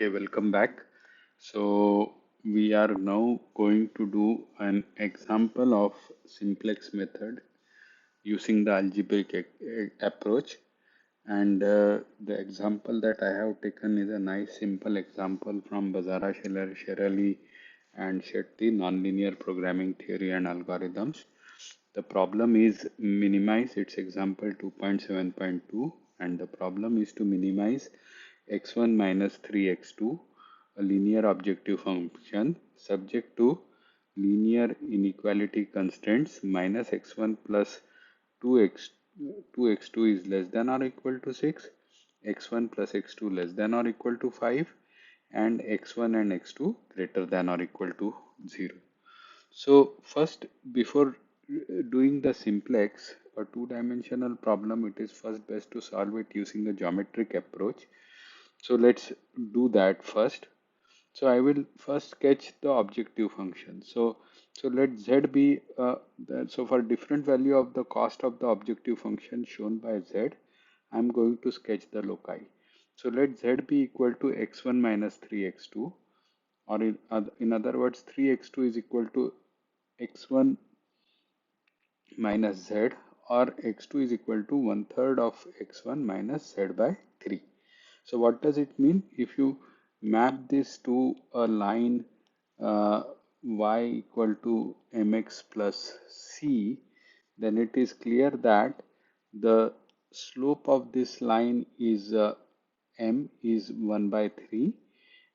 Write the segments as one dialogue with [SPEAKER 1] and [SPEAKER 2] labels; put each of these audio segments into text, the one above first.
[SPEAKER 1] Okay, welcome back. So we are now going to do an example of simplex method using the algebraic approach. And the example that I have taken is a nice simple example from Bazara, Scheller, Sherali, and Shetty, Nonlinear Programming Theory and Algorithms. The problem is minimize, its example 2.7.2, and the problem is to minimize x1 minus 3x2, a linear objective function subject to linear inequality constraints minus x1 plus 2x 2x2 is less than or equal to 6, x1 plus x2 less than or equal to 5, and x1 and x2 greater than or equal to 0. So first, before doing the simplex or two-dimensional problem, it is first best to solve it using the geometric approach. So let's do that first. So I will first sketch the objective function. So let z be so for different value of the cost of the objective function shown by z, I'm going to sketch the loci. So let z be equal to x1 minus 3x2, or in other words 3x2 is equal to x1 minus z, or x2 is equal to 1/3 of x1 minus z by 3. So what does it mean? If you map this to a line uh, y equal to mx plus c, then it is clear that the slope of this line is m is 1 by 3,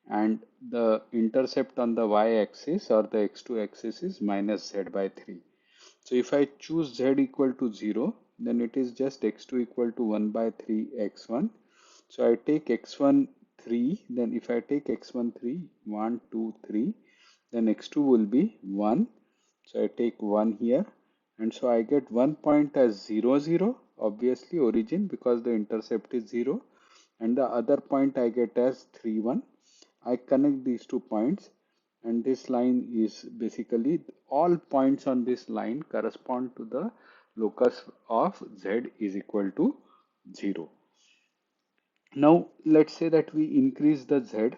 [SPEAKER 1] and the intercept on the y-axis or the x2 axis is minus z by 3. So if I choose z equal to 0, then it is just x2 equal to 1 by 3 x1. So I take x1 3, then if I take x1 3, 1, 2, 3, then x2 will be 1. So I take 1 here, and so I get one point as 0, 0, obviously origin because the intercept is 0, and the other point I get as 3, 1. I connect these two points, and this line is basically all points on this line correspond to the locus of z is equal to 0. Now let's say that we increase the z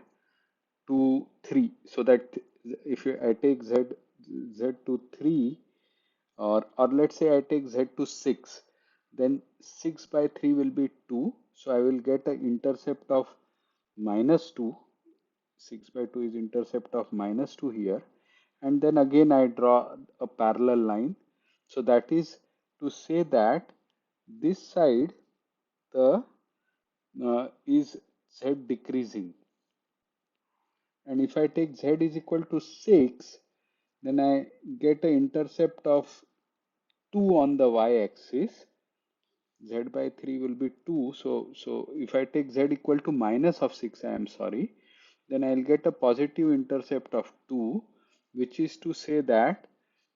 [SPEAKER 1] to 3, so that if I take z to 3, or let's say I take z to 6, then 6 by 3 will be 2, so I will get an intercept of minus 2. 6 by 2 is intercept of minus 2 here, and then again I draw a parallel line. So that is to say that this side the is z decreasing, and if I take z is equal to 6, then I get an intercept of 2 on the y-axis. Z by 3 will be 2, so if I take z equal to minus of 6, I am sorry, then I'll get a positive intercept of 2, which is to say that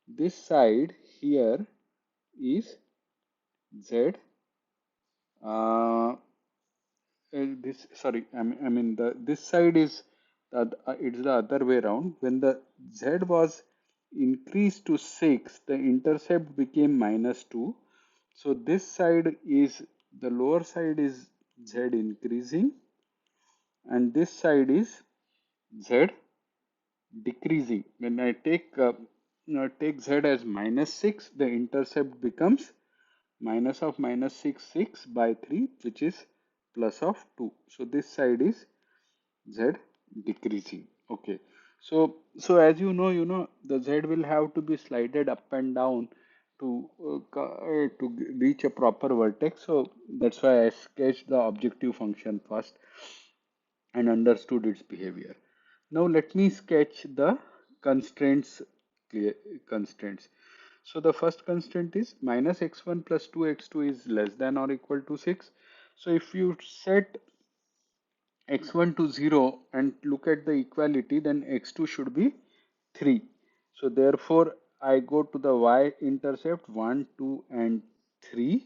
[SPEAKER 1] this side here is z, uh, this sorry, I mean the this side is it's the other way around. When the z was increased to 6, the intercept became minus 2. So this side is, the lower side is z increasing, and this side is z decreasing. When I take z as minus 6, the intercept becomes minus of minus 6, 6 by 3, which is plus of 2. So this side is z decreasing. Okay. So as you know the z will have to be slided up and down to to reach a proper vertex. So that's why I sketched the objective function first and understood its behavior. Now let me sketch the constraints. Clear constraints. So the first constraint is minus x1 plus 2x2 is less than or equal to 6. So if you set x1 to 0 and look at the equality, then x2 should be 3. So therefore I go to the y-intercept 1, 2 and 3,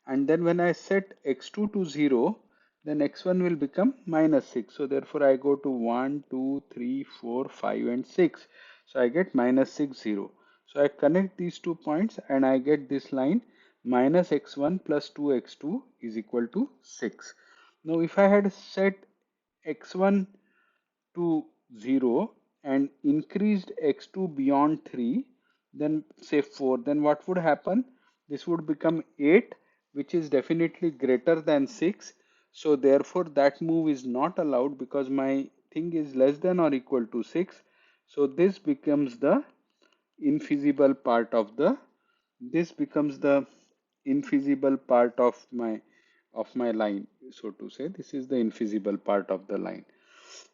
[SPEAKER 1] and then when I set x2 to 0, then x1 will become minus 6. So therefore I go to 1, 2, 3, 4, 5 and 6. So I get minus 6, 0. So I connect these 2 points and I get this line minus x1 plus 2x2 is equal to 6. Now if I had set x1 to 0 and increased x2 beyond 3, then say 4, then what would happen? This would become 8, which is definitely greater than 6. So therefore that move is not allowed because my thing is less than or equal to 6. So this becomes the infeasible part of the this becomes the infeasible part of my line, so to say. This is the infeasible part of the line.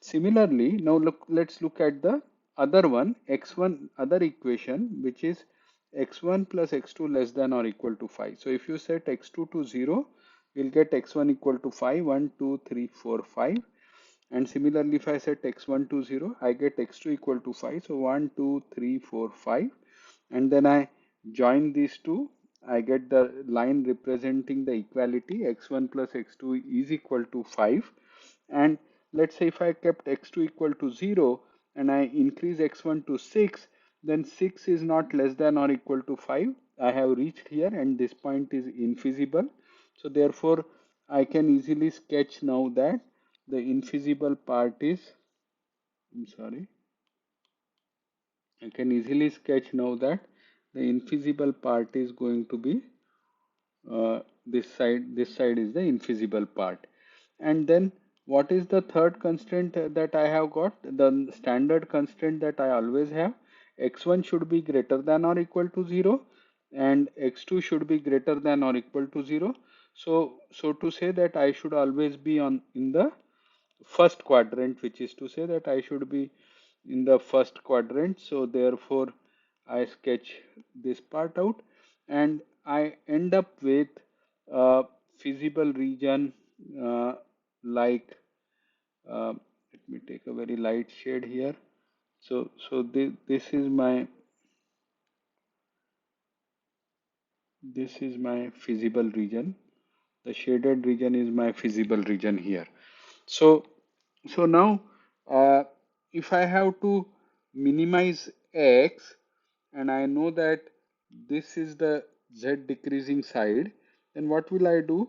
[SPEAKER 1] Similarly, now let's look at the other one, x1, other equation, which is x1 plus x2 less than or equal to 5. So if you set x2 to 0, you'll get x1 equal to 5, 1, 2, 3, 4, 5. And similarly, if I set x1 to 0, I get x2 equal to 5. So 1, 2, 3, 4, 5. And then I join these two. I get the line representing the equality. X1 plus x2 is equal to 5. And let's say if I kept x2 equal to 0 and I increase x1 to 6, then 6 is not less than or equal to 5. I have reached here and this point is infeasible. So therefore, I can easily sketch now that the infeasible part is, I'm sorry, I can easily sketch now that the infeasible part is going to be this side is the infeasible part. And then what is the third constraint that I have got? The standard constraint that I always have. X1 should be greater than or equal to 0 and x2 should be greater than or equal to 0. So to say that I should always be on in the first quadrant, which is to say that I should be in the first quadrant. So therefore I sketch this part out and I end up with a feasible region uh, like let me take a very light shade here. This is my feasible region. The shaded region is my feasible region here. So, so now, if I have to minimize x, and I know that this is the z decreasing side, then what will I do?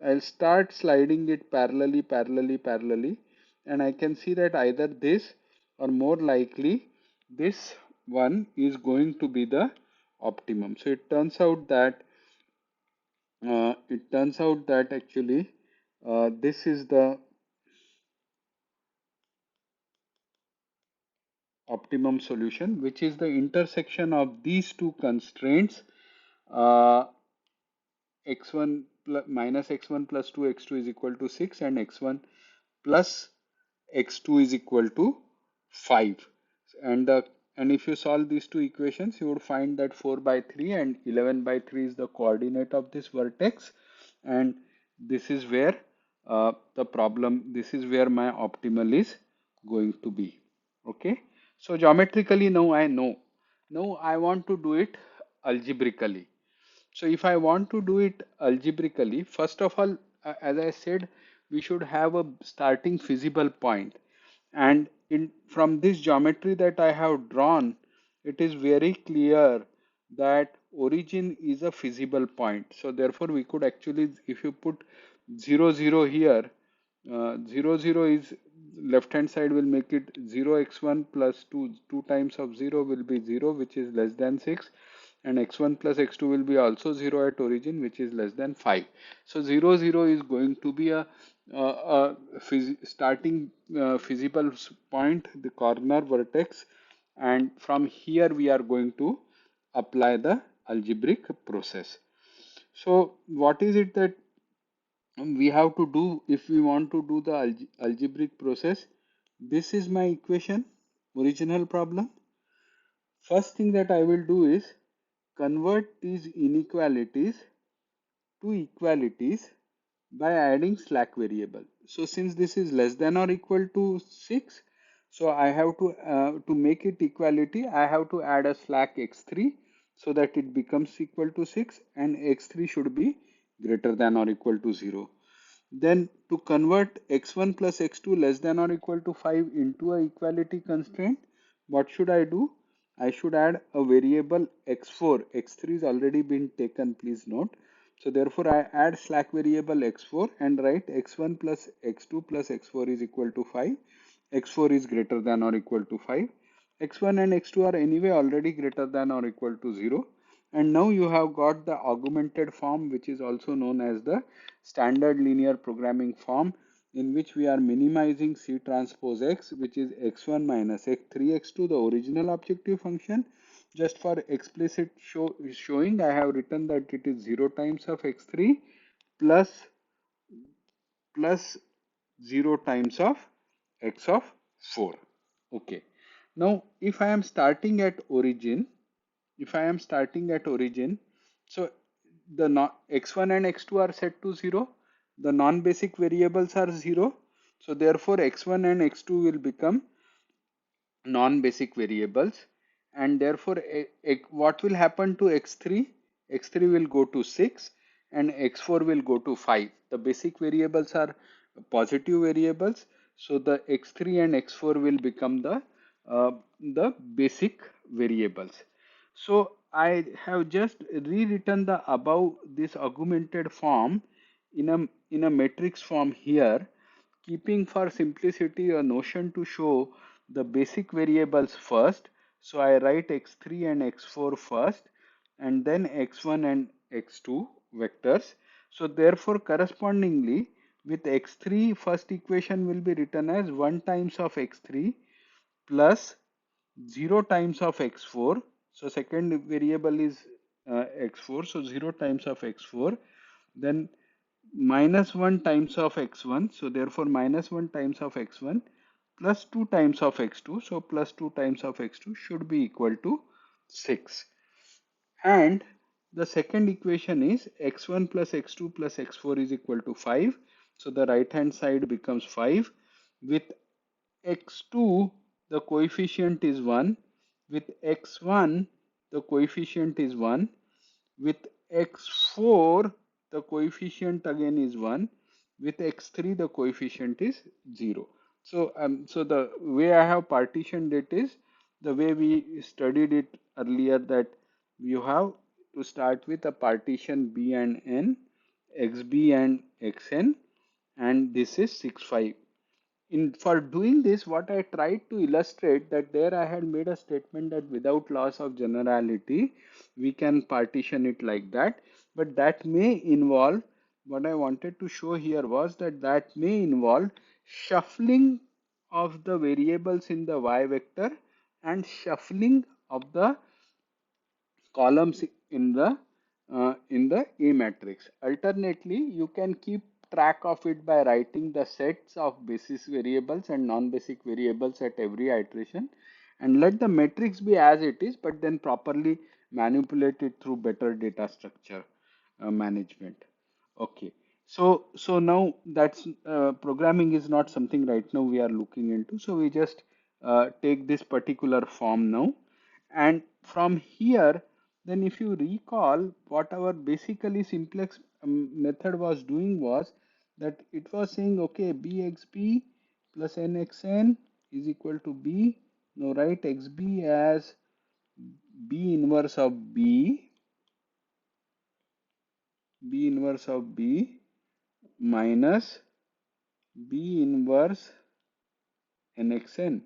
[SPEAKER 1] I'll start sliding it parallelly, and I can see that either this or more likely this one is going to be the optimum. So it turns out that actually this is the optimum solution, which is the intersection of these two constraints, uh, x1 minus x1 plus 2 x2 is equal to 6 and x1 plus x2 is equal to 5. And and if you solve these two equations, you would find that 4 by 3 and 11 by 3 is the coordinate of this vertex. And this is where this is where my optimal is going to be. Okay. So geometrically now I know. Now I want to do it algebraically. So if I want to do it algebraically, first of all, as I said, we should have a starting feasible point. And from this geometry that I have drawn, it is very clear that origin is a feasible point. So therefore, we could actually, if you put 0, 0 here, 0, 0 is left hand side will make it 0x1 plus 2 times of 0 will be 0, which is less than 6, and x1 plus x2 will be also 0 at origin, which is less than 5. So 0, 0 is going to be a starting feasible point, the corner vertex, and from here we are going to apply the algebraic process. So what is it that we have to do if we want to do the algebraic process? This is my equation, original problem. First thing that I will do is convert these inequalities to equalities by adding slack variable. So since this is less than or equal to 6, so I have to make it equality, I have to add a slack x3 so that it becomes equal to 6 and x3 should be greater than or equal to 0. Then to convert x1 plus x2 less than or equal to 5 into a equality constraint, what should I do? I should add a variable x4. x3 is already been taken, please note. So therefore I add slack variable x4 and write x1 plus x2 plus x4 is equal to 5. x4 is greater than or equal to 5. X1 and x2 are anyway already greater than or equal to 0. And now you have got the augmented form, which is also known as the standard linear programming form, in which we are minimizing C transpose x, which is x1 minus x3x2, the original objective function. Just for explicit showing, I have written that it is 0 times of x3 plus plus 0 times of x of 4. Okay. Now, if I am starting at origin, so the x1 and x2 are set to 0, the non-basic variables are 0, so therefore x1 and x2 will become non-basic variables, and therefore what will happen to x3? X3 will go to 6 and x4 will go to 5. The basic variables are positive variables, so the x3 and x4 will become the basic variables. So I have just rewritten the above this augmented form in a matrix form here, keeping for simplicity a notion to show the basic variables first. So I write x3 and x4 first, and then x1 and x2 vectors. So therefore, correspondingly, with x3, first equation will be written as 1 times of x3 plus 0 times of x4. So second variable is x4, so 0 times of x4. Then minus 1 times of x1, so therefore minus 1 times of x1 plus 2 times of x2, so plus 2 times of x2 should be equal to 6. And the second equation is x1 plus x2 plus x4 is equal to 5. So the right hand side becomes 5. With x2, the coefficient is 1. With x1, the coefficient is 1. With x4, the coefficient again is 1. With x3, the coefficient is 0. So the way I have partitioned it is the way we studied it earlier, that you have to start with a partition b and n, xb and xn, and this is 6, 5. For doing this, what I tried to illustrate, that there I had made a statement that without loss of generality, we can partition it like that. But that may involve, what I wanted to show here was that may involve shuffling of the variables in the y vector and shuffling of the columns in the A matrix. Alternately, you can keep track of it by writing the sets of basis variables and non-basic variables at every iteration, and let the matrix be as it is, but then properly manipulate it through better data structure management. Okay, so now that's programming is not something right now we are looking into. So we just take this particular form now, and from here, then if you recall, what our basically simplex method was doing was that it was saying, okay, bxb plus nxn is equal to b. Now write xb as b inverse of b minus b inverse nxn.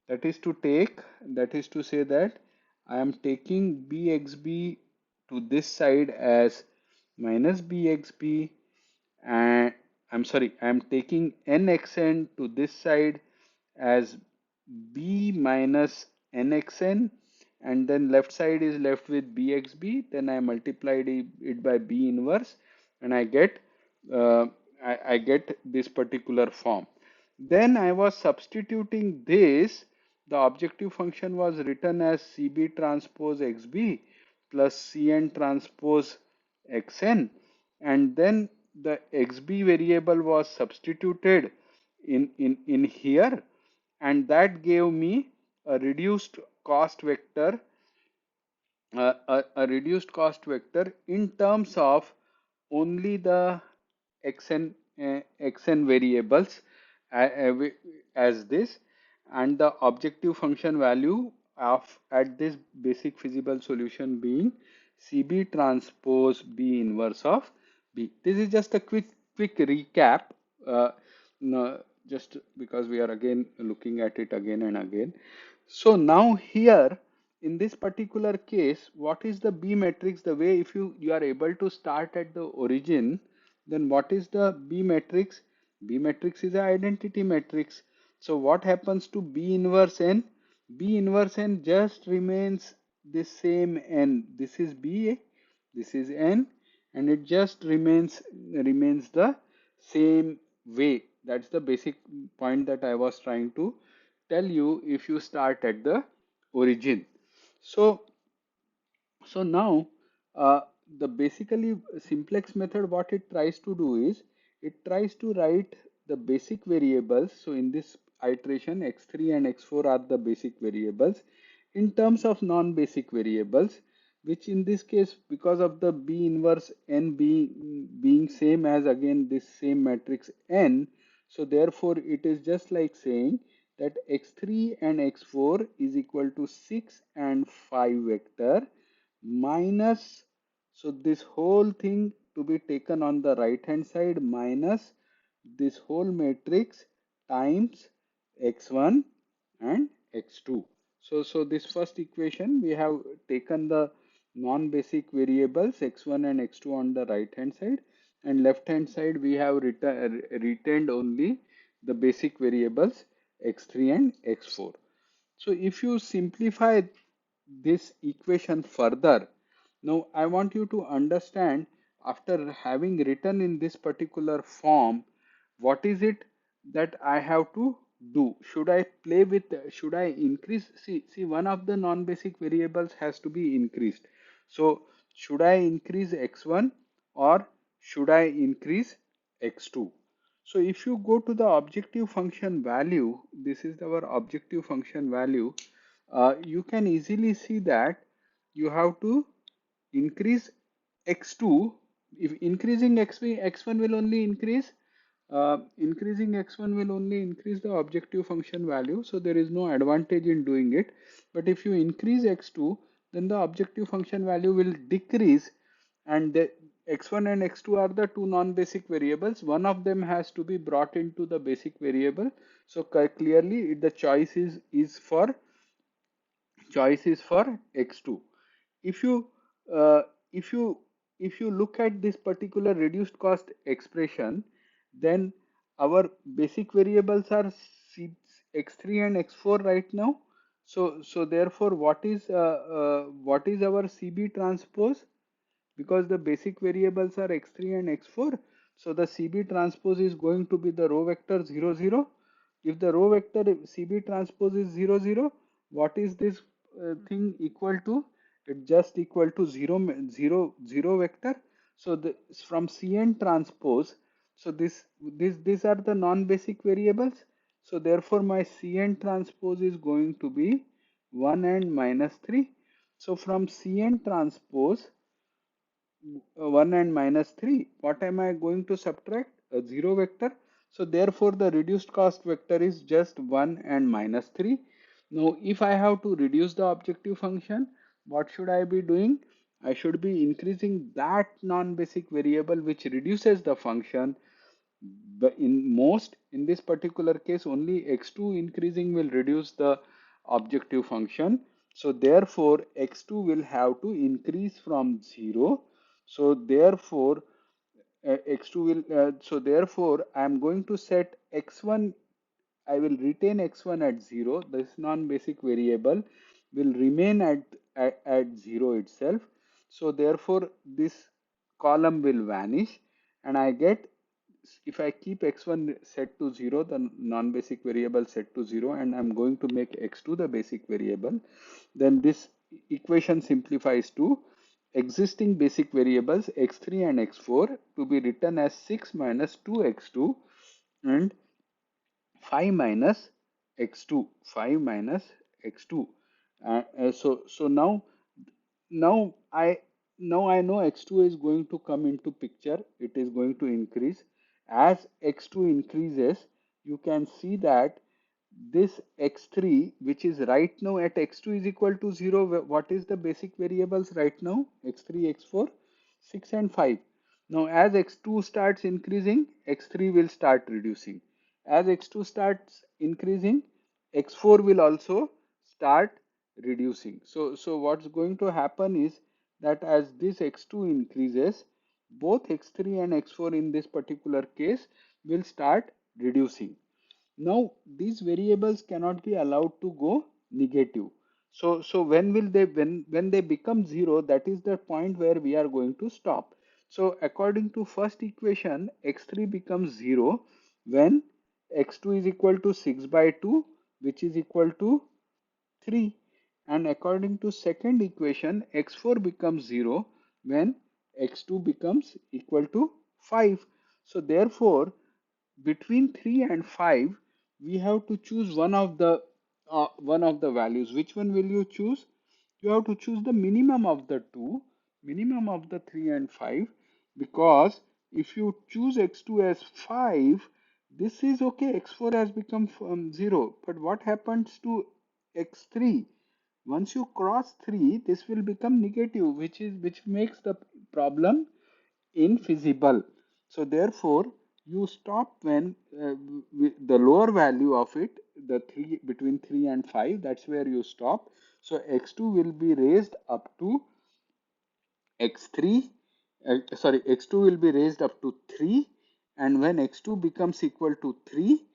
[SPEAKER 1] That is to say that I am taking bxb to this side as minus bxb, and I'm sorry, I'm taking nxn to this side as b minus nxn, and then left side is left with bxb. Then I multiplied it by b inverse, and uh, I get this particular form. Then I was substituting this. The objective function was written as cb transpose xb plus cn transpose xn, and then the xb variable was substituted in here, and that gave me a reduced cost vector, a reduced cost vector in terms of only the xn xn variables as this, and the objective function value of at this basic feasible solution being cb transpose b inverse of b. This is just a quick recap. uh, just because we are again looking at it again and again. So now here in this particular case, what is the B matrix? The way if you are able to start at the origin, then what is the B matrix? B matrix is an identity matrix. So what happens to B inverse N? B inverse N just remains the same N. This is B, this is N, and it just remains the same way. That's the basic point that I was trying to tell you if you start at the origin. So so now, uh, the basically simplex method, what it tries to do is it tries to write the basic variables. So in this iteration, x3 and x4 are the basic variables in terms of non-basic variables, which in this case, because of the B inverse n being same as again this same matrix n, so therefore it is just like saying that x3 and x4 is equal to 6 and 5 vector minus, so this whole thing to be taken on the right hand side minus this whole matrix times x1 and x2. So this first equation we have taken the non-basic variables x1 and x2 on the right hand side, and left hand side we have retained only the basic variables x3 and x4. So if you simplify this equation further, now I want you to understand, after having written in this particular form, what is it that I have to do? Should I play with, should I increase? See, one of the non-basic variables has to be increased. So should I increase x1 or should I increase x2? So if you go to the objective function value, this is our objective function value, you can easily see that you have to increase x2. If increasing x1 will only increase, increasing x1 will only increase the objective function value, so there is no advantage in doing it. But if you increase x2, then the objective function value will decrease, and the x1 and x2 are the two non-basic variables. One of them has to be brought into the basic variable. So clearly the choice is for x2. If you uh, if you if you look at this particular reduced cost expression, then our basic variables are x3 and x4 right now. So therefore, what is our CB transpose? Because the basic variables are x3 and x4, so the CB transpose is going to be the row vector 0 0. If the row vector CB transpose is 0 0, what is this thing equal to? It just equal to 0 0 0 vector. So from Cn transpose, so these are the non-basic variables. So therefore my Cn transpose is going to be 1 and minus 3. So from Cn transpose 1 and minus 3, what am I going to subtract? A 0 vector. So therefore the reduced cost vector is just 1 and minus 3. Now if I have to reduce the objective function, what should I be doing? I should be increasing that non-basic variable which reduces the function. But in this particular case, only x2 increasing will reduce the objective function. So therefore x2 will have to increase from 0. So therefore x2 will so therefore I am going to set x1. I will retain x1 at 0. This non-basic variable will remain at 0 itself. So therefore this column will vanish, and I get, if I keep x1 set to 0, the non-basic variable set to 0, and I'm going to make x2 the basic variable, then this equation simplifies to existing basic variables x3 and x4 to be written as 6 minus 2x2 and 5 minus x2, 5 minus x2. So now I know x2 is going to come into picture. It is going to increase. As x2 increases, you can see that this x3, which is right now at x2 is equal to 0, what is the basic variables right now? x3, x4, 6 and 5. Now as x2 starts increasing, x3 will start reducing. as x2 starts increasing, x4 will also start reducing. So what's going to happen is that as this x2 increases, both x3 and x4 in this particular case will start reducing. Now these variables cannot be allowed to go negative. So when will they when they become zero, that is the point where we are going to stop. So according to first equation, x3 becomes zero when x2 is equal to 6 by 2, which is equal to 3. And according to second equation, x4 becomes 0 when x2 becomes equal to 5. So therefore, between 3 and 5, we have to choose one of the values. Which one will you choose? You have to choose the minimum of the two, minimum of the 3 and 5, because if you choose x2 as 5, this is okay, x4 has become 0. But what happens to x3? Once you cross 3, this will become negative, which makes the problem infeasible. So therefore, you stop when the lower value of it, the 3 between 3 and 5, that's where you stop. So x2 will be raised up to x3, sorry, x2 will be raised up to 3, and when x2 becomes equal to 3,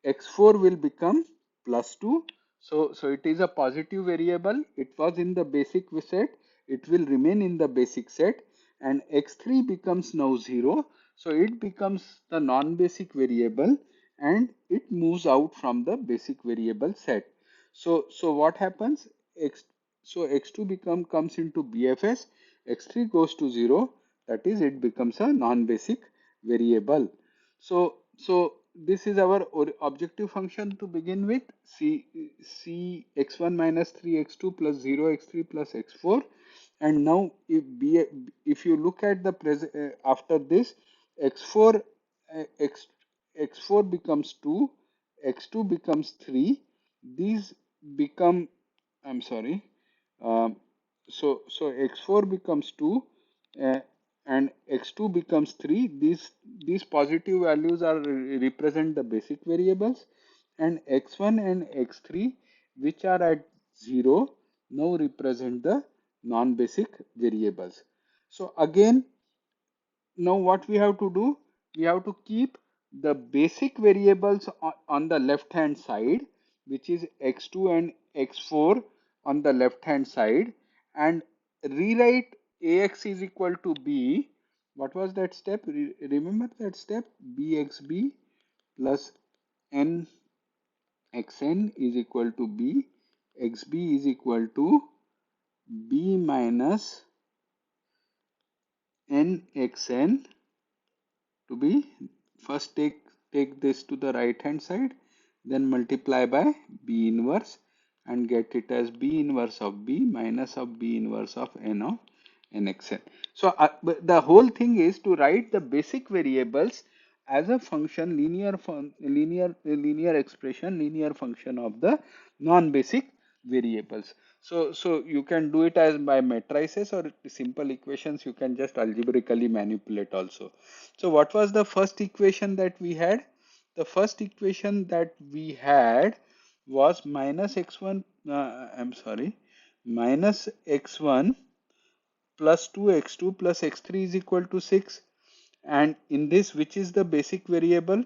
[SPEAKER 1] x4 will become plus 2. So it is a positive variable. It was in the basic set. It will remain in the basic set, and x3 becomes now 0. So it becomes the non-basic variable, and it moves out from the basic variable set. So what happens? X2 comes into BFS, x3 goes to 0, that is it becomes a non-basic variable. So this is our objective function to begin with, c x1 minus 3 x2 plus 0 x3 plus x4. And now if you look at the present after this, x4 x x4 becomes 2, x2 becomes 3. These become, I'm sorry, um, so x4 becomes 2, uh, and x2 becomes 3. These positive values are represent the basic variables, and x1 and x3, which are at 0, now represent the non-basic variables. So again, now what we have to do, we have to keep the basic variables on the left hand side, which is x2 and x4 on the left hand side, and rewrite ax is equal to b. What was that step? Remember that step? bxb plus nxn is equal to b, xb is equal to b minus nxn to be, first take this to the right hand side, then multiply by b inverse and get it as b inverse of b minus of b inverse of n of nxn. So the whole thing is to write the basic variables as a function, linear expression, linear function of the non-basic variables. So you can do it as by matrices or simple equations. You can just algebraically manipulate also. So what was the first equation that we had? The first equation that we had was minus x1, I'm sorry, minus x1 plus 2x2 plus x3 is equal to 6. And in this, which is the basic variable?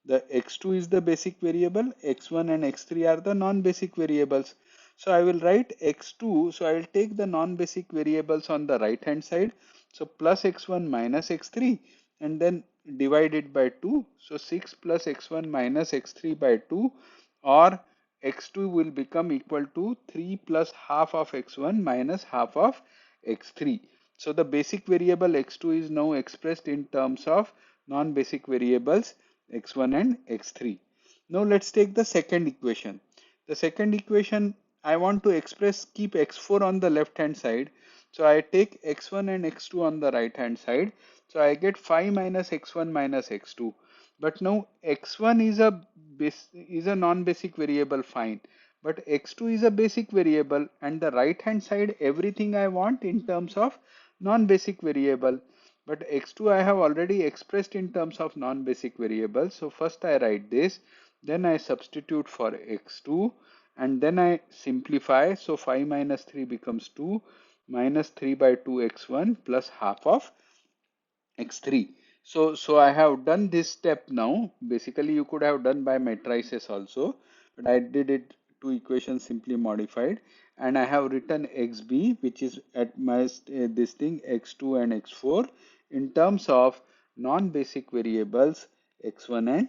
[SPEAKER 1] The x2 is the basic variable, x1 and x3 are the non-basic variables. So I will write x2, so I will take the non-basic variables on the right hand side. So plus x1 minus x3, and then divide it by 2. So 6 plus x1 minus x3 by 2, or x2 will become equal to 3 plus half of x1 minus half of x3. So the basic variable x2 is now expressed in terms of non-basic variables x1 and x3. Now let's take the second equation. The second equation, I want to keep x4 on the left hand side. So I take x1 and x2 on the right hand side. So I get 5 minus x1 minus x2. But now x1 is a non-basic variable, fine. But x2 is a basic variable, and the right hand side, everything I want in terms of non-basic variable. But x2 I have already expressed in terms of non-basic variables. So first I write this, then I substitute for x2, and then I simplify. So 5 minus 3 becomes 2, minus 3 by 2 x1 plus half of x3. So I have done this step now. Basically, you could have done by matrices also, but I did it two equations simply modified, and I have written xb, which is at my this thing x2 and x4 in terms of non-basic variables x1 and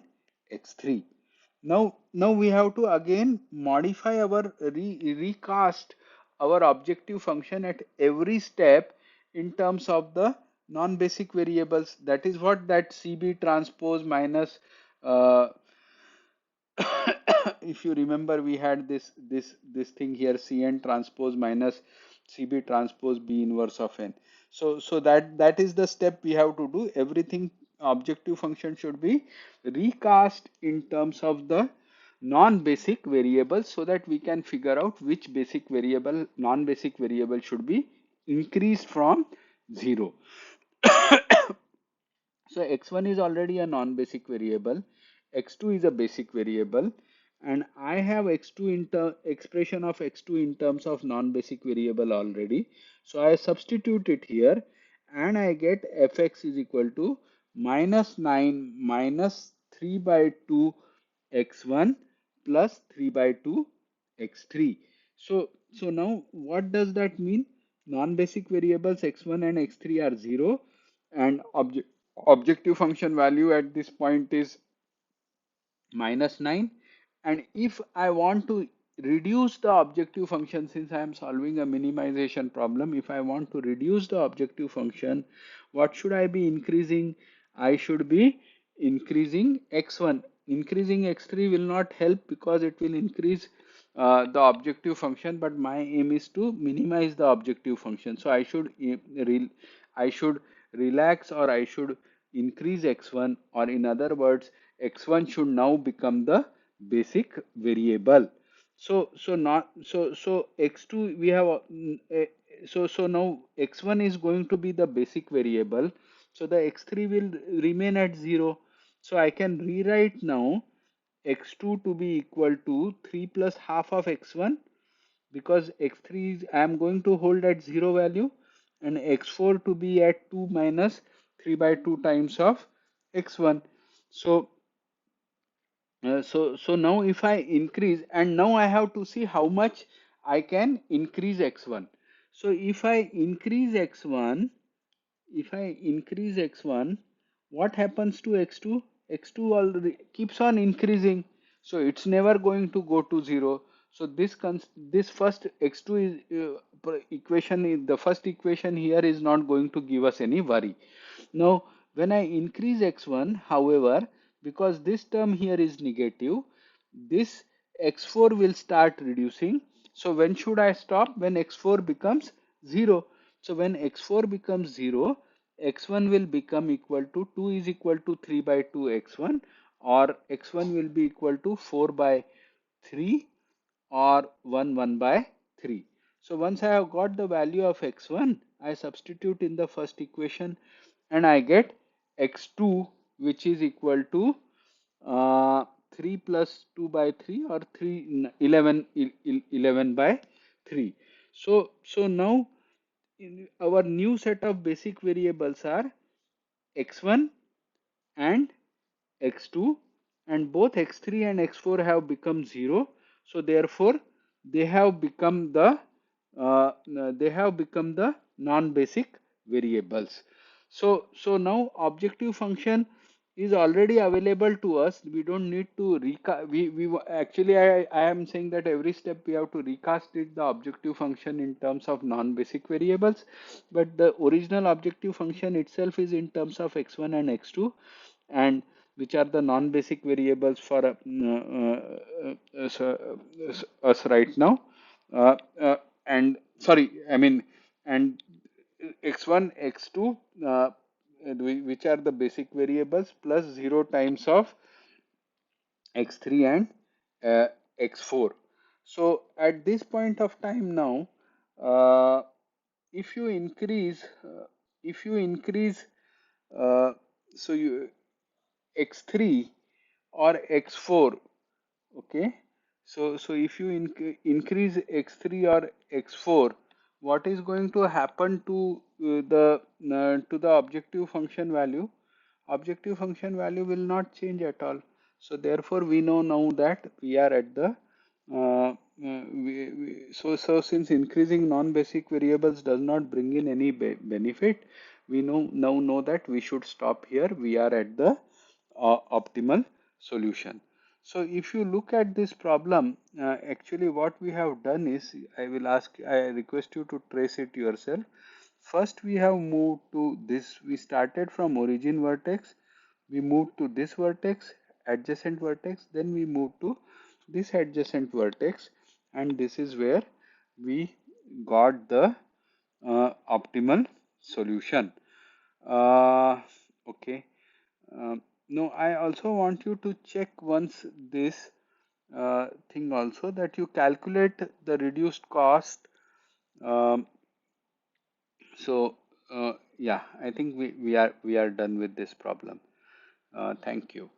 [SPEAKER 1] x3. Now we have to again modify our recast our objective function at every step in terms of the non-basic variables. That is what that CB transpose minus uh, if you remember, we had this thing here, Cn transpose minus Cb transpose B inverse of n. So that is the step we have to do. Everything objective function should be recast in terms of the non-basic variables so that we can figure out which basic variable, non-basic variable should be increased from 0. So x1 is already a non-basic variable, x2 is a basic variable, and I have x2 expression of x2 in terms of non-basic variable already. So I substitute it here and I get fx is equal to minus 9 minus 3 by 2 x1 plus 3 by 2 x3. So now what does that mean? Non-basic variables x1 and x3 are 0, and objective function value at this point is minus 9. And if I want to reduce the objective function, since I am solving a minimization problem, if I want to reduce the objective function, what should I be increasing? I should be increasing x1. Increasing x3 will not help because it will increase the objective function, but my aim is to minimize the objective function. So I should relax, or I should increase x1, or in other words, x1 should now become the basic variable. So x2 we have so now x1 is going to be the basic variable, so the x3 will remain at 0. So I can rewrite now x2 to be equal to 3 plus half of x1, because x3 is I am going to hold at 0 value, and x4 to be at 2 minus 3 by 2 times of x1. So now if I increase, and now I have to see how much I can increase x1. So if I increase x1, what happens to x2? X2 already keeps on increasing, so it's never going to go to 0. So this first x2 is equation the first equation here is not going to give us any worry. Now when I increase x1, however, because this term here is negative, this x4 will start reducing. So when should I stop? When x4 becomes 0. So when x4 becomes 0, x1 will become equal to 2 is equal to 3 by 2 x1, or x1 will be equal to 4 by 3, or 1 by 3. So once I have got the value of x1, I substitute in the first equation and I get x2, which is equal to 3 plus 2 by 3, or 3 11 by 3. So now our new set of basic variables are x1 and x2, and both x3 and x4 have become 0. So therefore they have become the non-basic variables. So now objective function is already available to us. We don't need to recast. Actually, I am saying that every step we have to recast it, the objective function, in terms of non-basic variables, but the original objective function itself is in terms of x1 and x2, and which are the non-basic variables for us right now. And sorry, I mean, and x1, x2, which are the basic variables, plus 0 times of x3 and x4. So at this point of time now, uh, if you increase Uh, so you x3 or x4. Okay, so if you increase x3 or x4, what is going to happen to the objective function value? Objective function value will not change at all. So therefore, we know now that we are at the so since increasing non-basic variables does not bring in any benefit, we now know that we should stop here. We are at the optimal solution. So if you look at this problem, actually what we have done is, I request you to trace it yourself. First, we have moved to this, we started from origin vertex, we moved to this vertex, adjacent vertex, then we moved to this adjacent vertex, and this is where we got the optimal solution. Uh, okay. No, I also want you to check once this thing also, that you calculate the reduced cost. Um, yeah, I think we are done with this problem. Thank you.